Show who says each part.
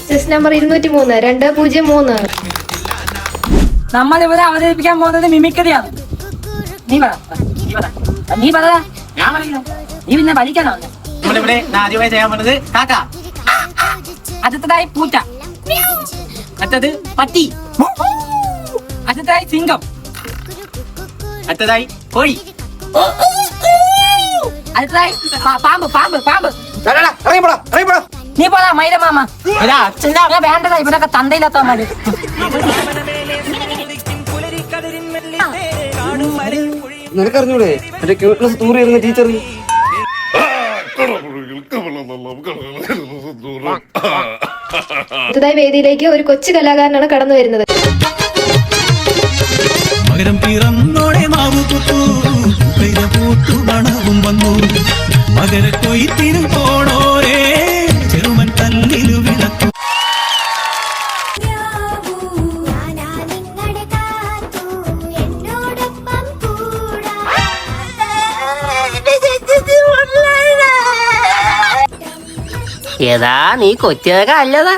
Speaker 1: Chess number 203 203.
Speaker 2: നമ്മൾ ഇവിടെ അവതരിപ്പിക്കാൻ പോകുന്നത് മിമിക്രിയാണ്. നീ പറ. ഞാൻ പറയില്ല. നീ പിന്നെ വലിക്കാനോ?
Speaker 3: നമ്മളിവിടെ ആദ്യമായി ചെയ്യാൻ പോകുന്നത് കാക്ക,
Speaker 2: അടുത്തതായി പൂച്ച,
Speaker 3: അടുത്തത് പട്ടി,
Speaker 2: അടുത്തതായി സിംഹം,
Speaker 3: അടുത്തതായി കോഴി,
Speaker 2: അടുത്തതായി പാമ്പ്. നീ പോടാ മൈര മാമ. വേണ്ടതാ ഇവരൊക്കെ തന്തയിലെത്താൻ
Speaker 4: നിനക്കറിഞ്ഞൂടെ എന്റെ ക്യൂട്ട്നെസ് തൂറിയിരുന്ന ടീച്ചർ?
Speaker 1: അടുത്തതായി വേദിയിലേക്ക് ഒരു കൊച്ചു കലാകാരനാണ് കടന്നു വരുന്നത്.
Speaker 5: മകരം പിറന്നോടെ മാവു പൂത്തു മണവും വന്നു. മകര കൊയ്ത്തിനും പോണോരേ ചെറുമൻ കല്ലിലു വിളക്കു.
Speaker 2: ഏതാ നീ കൊച്ചതൊക്കെ അല്ലതാ.